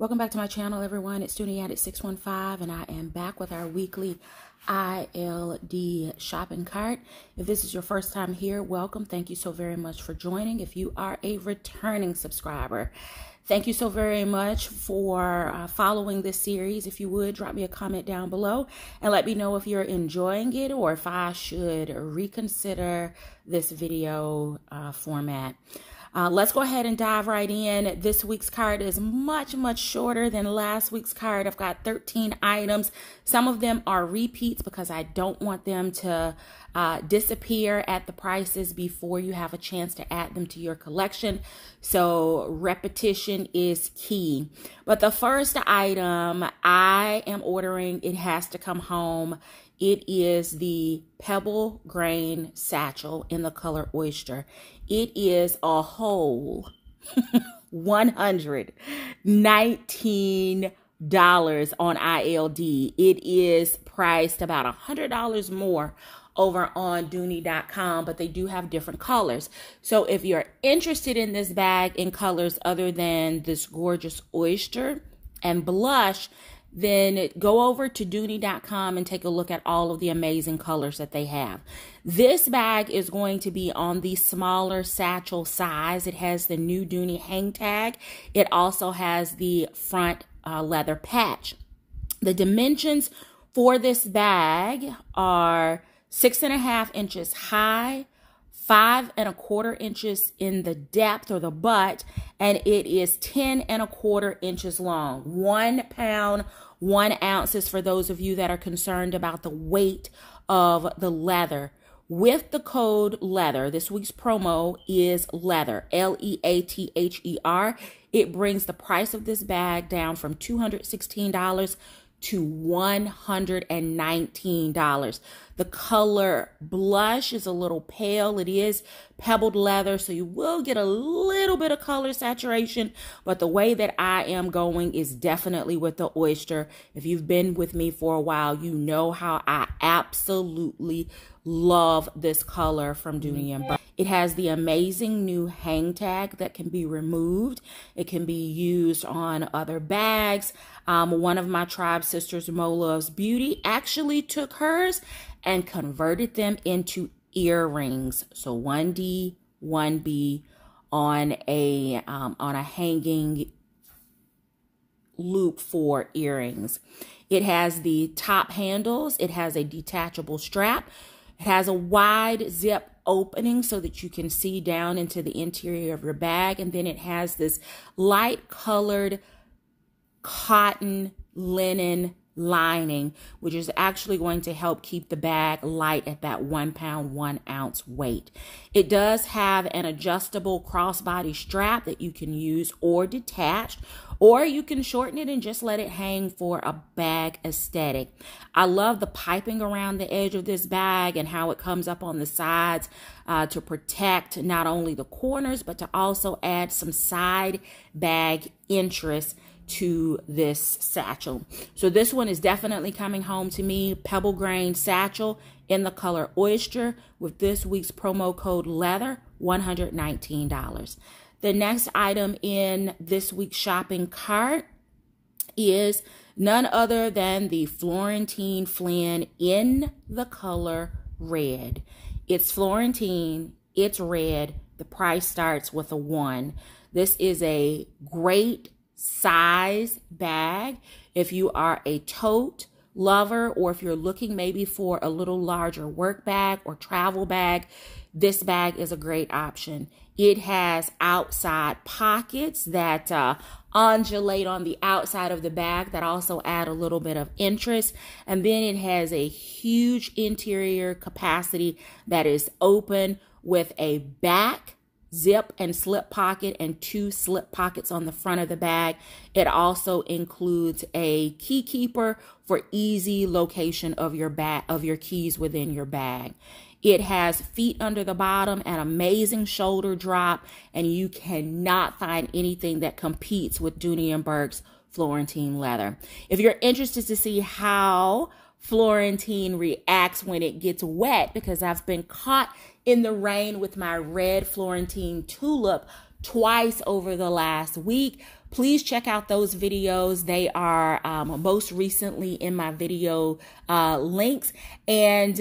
Welcome back to my channel, everyone. It's Dooney at 615, and I am back with our weekly ILD shopping cart. If this is your first time here, welcome. Thank you so very much for joining. If you are a returning subscriber, thank you so very much for following this series. If you would, drop me a comment down below and let me know if you're enjoying it or if I should reconsider this video format. Let's go ahead and dive right in. This week's card is much shorter than last week's card. I've got 13 items. Some of them are repeats because I don't want them to disappear at the prices before you have a chance to add them to your collection. So repetition is key. But the first item I am ordering, it has to come home. It is the Pebble grain satchel in the color Oyster. It is a whole $119 on ILD. It is priced about $100 more over on Dooney.com, but they do have different colors. So if you're interested in this bag in colors other than this gorgeous Oyster and blush, then go over to Dooney.com and take a look at all of the amazing colors that they have. This bag is going to be on the smaller satchel size. It has the new Dooney hang tag. It also has the front leather patch. The dimensions for this bag are 6.5 inches high, 5 1/4 inches in the depth or the butt, and it is 10 1/4 inches long. 1 pound, 1 ounces for those of you that are concerned about the weight of the leather. With the code leather, this week's promo is leather, L-E-A-T-H-E-R. It brings the price of this bag down from $216 to $119. The color blush is a little pale. It is pebbled leather, so you will get a little bit of color saturation, but the way that I am going is definitely with the Oyster. If you've been with me for a while, you know how I absolutely love this color from Dooney & Bourke. It has the amazing new hang tag that can be removed. It can be used on other bags. One of my tribe sisters, Mo Loves Beauty, actually took hers and converted them into earrings. So 1D, 1B on a hanging loop for earrings. It has the top handles. It has a detachable strap. It has a wide zip opening so that you can see down into the interior of your bag. And then it has this light colored cotton linen lining, which is actually going to help keep the bag light at that 1 pound, 1 ounce weight. It does have an adjustable crossbody strap that you can use or detached, or you can shorten it and just let it hang for a bag aesthetic. I love the piping around the edge of this bag and how it comes up on the sides to protect not only the corners, but to also add some side bag interest to this satchel. So this one is definitely coming home to me. Pebble grain satchel in the color Oyster with this week's promo code leather, $119. The next item in this week's shopping cart is none other than the Florentine Flynn in the color red. It's Florentine, it's red. The price starts with a 1. This is a great size bag if you are a tote lover, or if you're looking maybe for a little larger work bag or travel bag. This bag is a great option. It has outside pockets that undulate on the outside of the bag that also add a little bit of interest. And then it has a huge interior capacity that is open with a back zip and slip pocket and 2 slip pockets on the front of the bag. It also includes a key keeper for easy location of your bag, of your keys within your bag. It has feet under the bottom, an amazing shoulder drop, and you cannot find anything that competes with Dooney & Bourke's Florentine leather. If you're interested to see how Florentine reacts when it gets wet, because I've been caught in the rain with my red Florentine tulip twice over the last week. Please check out those videos. They are most recently in my video links. And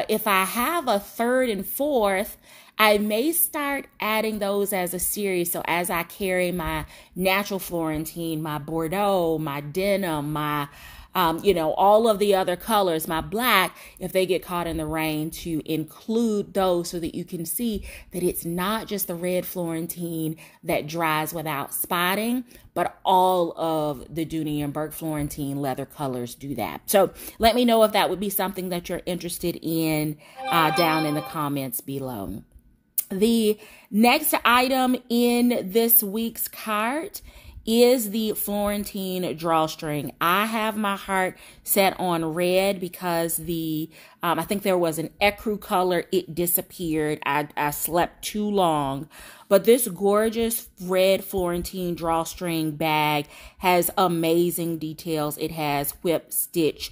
if I have a third and fourth, I may start adding those as a series. So as I carry my natural Florentine, my Bordeaux, my denim, my all of the other colors, my black, if they get caught in the rain, to include those so that you can see that it's not just the red Florentine that dries without spotting, but all of the Dooney and Bourke Florentine leather colors do that. So let me know if that would be something that you're interested in down in the comments below. The next item in this week's cart is the Florentine Drawstring. I have my heart set on red because the I think there was an ecru color. It disappeared. I slept too long. But this gorgeous red Florentine Drawstring bag has amazing details. It has whip stitching.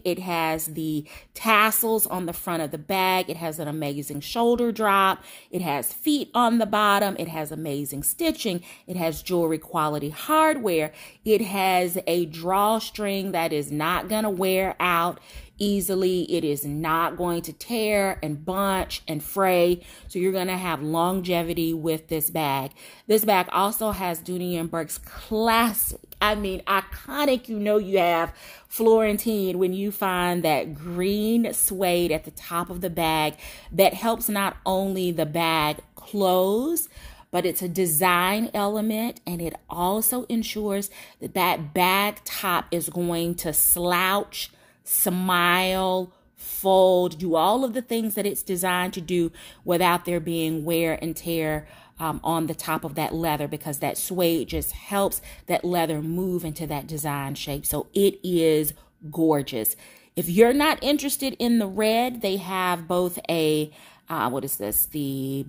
It has the tassels on the front of the bag. It has an amazing shoulder drop. It has feet on the bottom. It has amazing stitching. It has jewelry quality hardware. It has a drawstring that is not going to wear out easily. It is not going to tear and bunch and fray. So you're going to have longevity with this bag. This bag also has Dooney and Bourke's classic, iconic, you have Florentine when you find that green suede at the top of the bag that helps not only the bag close, but it's a design element, and it also ensures that that bag top is going to slouch, smile, fold, do all of the things that it's designed to do without there being wear and tear on the top of that leather, because that suede just helps that leather move into that design shape. So it is gorgeous. If you're not interested in the red, they have both a, the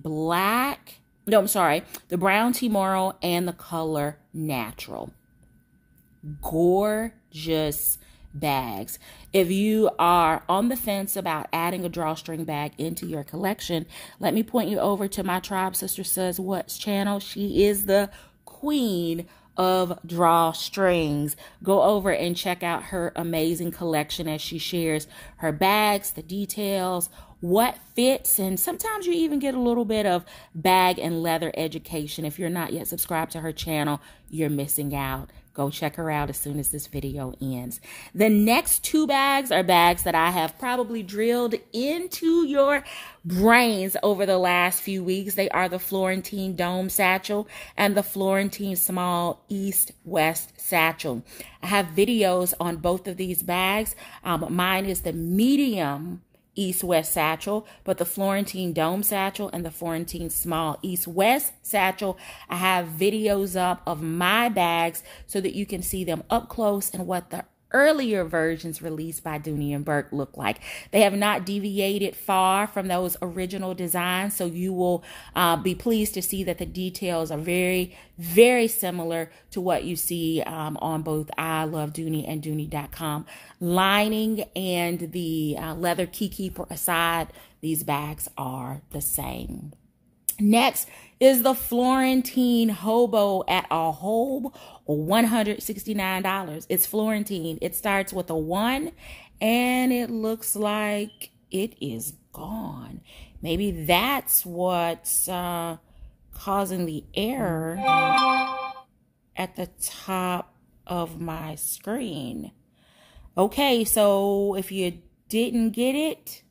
brown Timoro and the color natural. Gorgeous bags. If you are on the fence about adding a drawstring bag into your collection, let me point you over to my Tribe Sister Says What's channel. She is the queen of drawstrings. Go over and check out her amazing collection as she shares her bags, the details, what fits, and sometimes you even get a little bit of bag and leather education. If you're not yet subscribed to her channel, you're missing out. Go check her out as soon as this video ends. The next two bags are bags that I have probably drilled into your brains over the last few weeks. They are the Florentine Dome Satchel and the Florentine Small East-West Satchel. I have videos on both of these bags. Mine is the medium East-West Satchel, but the Florentine Dome Satchel and the Florentine Small East-West Satchel, I have videos up of my bags so that you can see them up close and what the earlier versions released by Dooney and Bourke look like. They have not deviated far from those original designs, so you will be pleased to see that the details are very, very similar to what you see on both I Love Dooney and Dooney.com. Lining and the leather key keeper aside, these bags are the same. Next is the Florentine Hobo at a whole $169. It's Florentine. It starts with a 1 and it looks like it is gone. Maybe that's what's causing the error at the top of my screen. Okay, so if you didn't get it,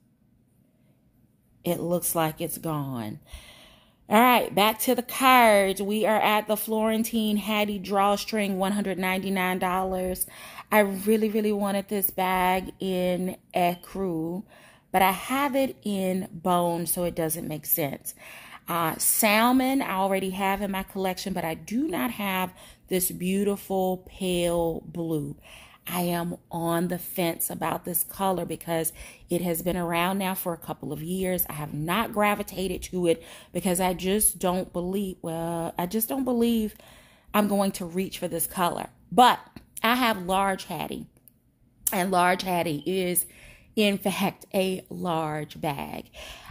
it looks like it's gone. All right, back to the cards. We are at the Florentine Hattie Drawstring, $199. I really, really wanted this bag in ecru, but I have it in bone, so it doesn't make sense. Salmon I already have in my collection, but I do not have this beautiful pale blue. I am on the fence about this color because it has been around now for a couple of years. I have not gravitated to it because I just don't believe, I'm going to reach for this color. But I have large Hattie, and large Hattie is in fact a large bag.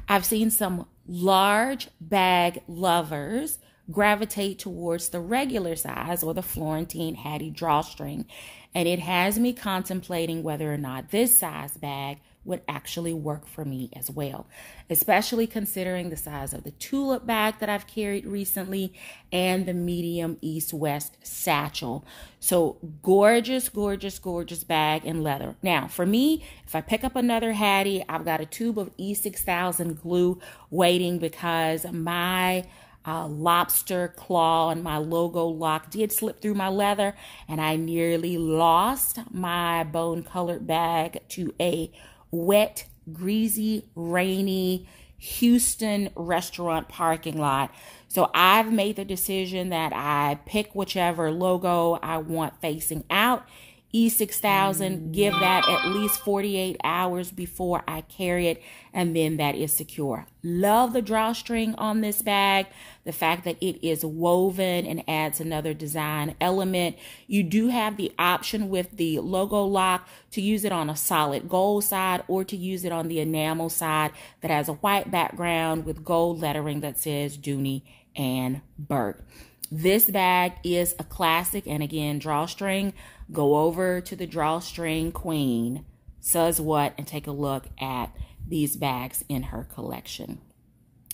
I've seen some large bag lovers gravitate towards the regular size or the Florentine Hattie Drawstring. And it has me contemplating whether or not this size bag would actually work for me as well, especially considering the size of the tulip bag that I've carried recently and the medium east-west satchel. So gorgeous, gorgeous, gorgeous bag in leather. Now, for me, if I pick up another Hattie, I've got a tube of E6000 glue waiting because my lobster claw and my logo lock did slip through my leather, and I nearly lost my bone colored bag to a wet, greasy, rainy Houston restaurant parking lot. So I've made the decision that I pick whichever logo I want facing out. E6000, give that at least 48 hours before I carry it, and then that is secure. Love the drawstring on this bag. The fact that it is woven and adds another design element. You do have the option with the logo lock to use it on a solid gold side or to use it on the enamel side that has a white background with gold lettering that says Dooney and Burke. This bag is a classic, and again, drawstring. Go over to the Drawstring Queen, says what, and take a look at these bags in her collection.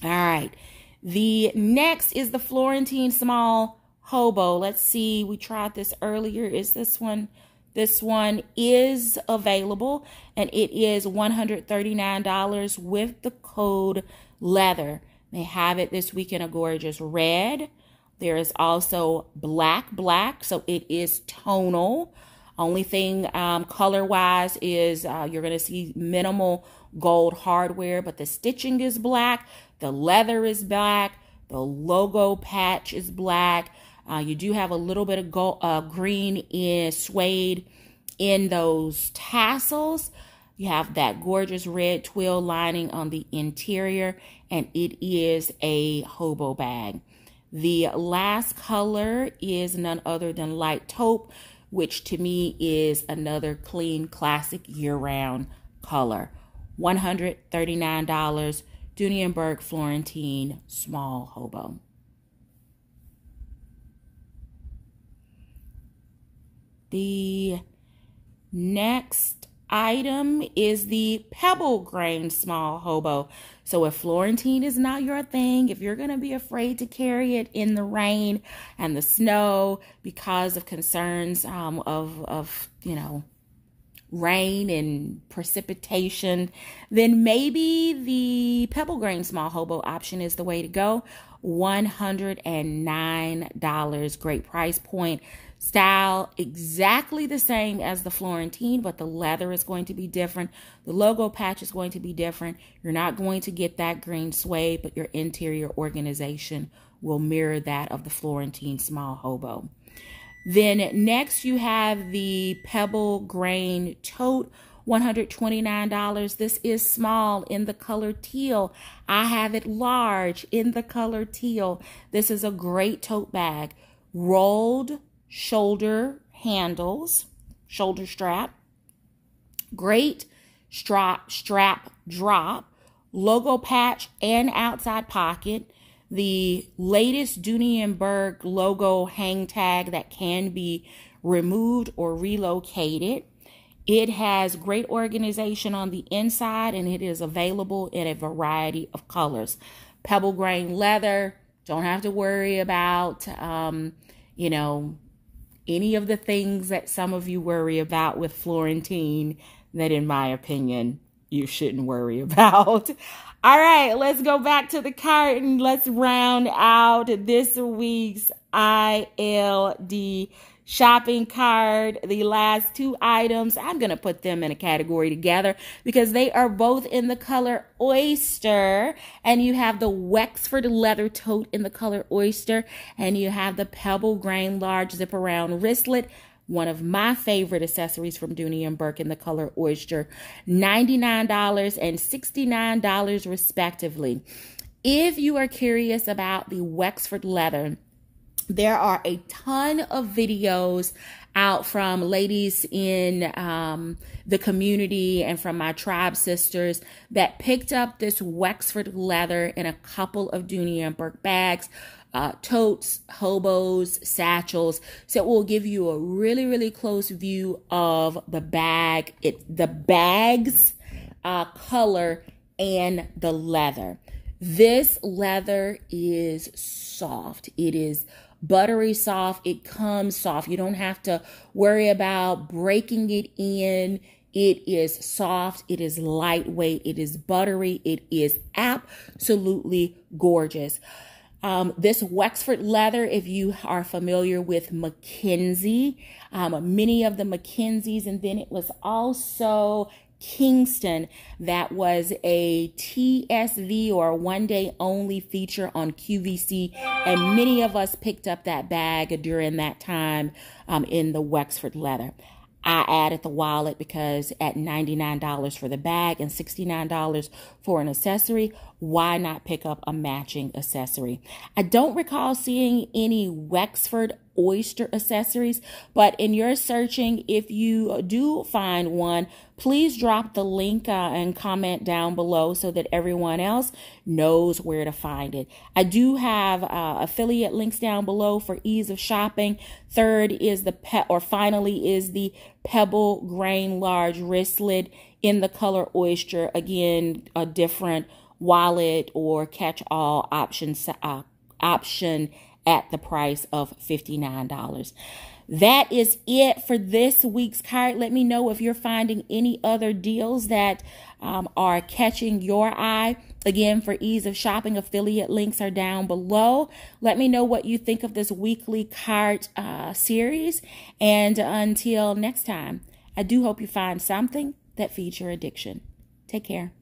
All right, the next is the Florentine Small Hobo. Let's see, we tried this earlier. Is this one? This one is available, and it is $139 with the code leather. They have it this week in a gorgeous red. There is also black, so it is tonal. Only thing color-wise is you're going to see minimal gold hardware, but the stitching is black, the leather is black, the logo patch is black. You do have a little bit of gold, green in suede in those tassels. You have that gorgeous red twill lining on the interior, and it is a hobo bag. The last color is none other than light taupe, which to me is another clean, classic year-round color. $139, Dooney & Burke Florentine Small Hobo. The next item is the Pebble grain Small Hobo. So if Florentine is not your thing, if you're going to be afraid to carry it in the rain and the snow because of concerns of rain and precipitation, then maybe the Pebble grain Small Hobo option is the way to go. $109, great price point. Style exactly the same as the Florentine, but the leather is going to be different. The logo patch is going to be different. You're not going to get that green suede, but your interior organization will mirror that of the Florentine Small Hobo. Then next you have the Pebble grain tote, $129. This is small in the color teal. I have it large in the color teal. This is a great tote bag. Rolled shoulder handles, shoulder strap, great strap drop, logo patch and outside pocket, the latest Dooney & Burke logo hang tag that can be removed or relocated. It has great organization on the inside, and it is available in a variety of colors. Pebble grain leather, don't have to worry about, any of the things that some of you worry about with Florentine that, in my opinion, you shouldn't worry about. All right, let's go back to the cart and let's round out this week's ILD shopping cart. The last two items, I'm going to put them in a category together because they are both in the color oyster. And you have the Wexford leather tote in the color oyster, and you have the Pebble grain large zip around wristlet, one of my favorite accessories from Dooney & Burke in the color oyster, $99 and $69 respectively. If you are curious about the Wexford leather, there are a ton of videos out from ladies in the community and from my tribe sisters that picked up this Wexford leather in a couple of Dooney and Burke bags, totes, hobos, satchels. So it will give you a really, really close view of the bag, the bag's color and the leather. This leather is soft. It is buttery soft. It comes soft. You don't have to worry about breaking it in. It is soft. It is lightweight. It is buttery. It is absolutely gorgeous. This Wexford leather, if you are familiar with Mackenzie, many of the Mackenzies, and then it was also Kingston that was a TSV or one day only feature on QVC, and many of us picked up that bag during that time in the Wexford leather. I added the wallet because at $99 for the bag and $69 for an accessory, why not pick up a matching accessory? I don't recall seeing any Wexford oyster accessories, but in your searching, if you do find one, please drop the link and comment down below so that everyone else knows where to find it. I do have affiliate links down below for ease of shopping. Third is finally is the Pebble Grain Large Wristlet in the color oyster. Again, a different wallet or catch-all option at the price of $59. That is it for this week's cart. Let me know if you're finding any other deals that are catching your eye. Again, for ease of shopping, affiliate links are down below. Let me know what you think of this weekly cart series. And until next time, I do hope you find something that feeds your addiction. Take care.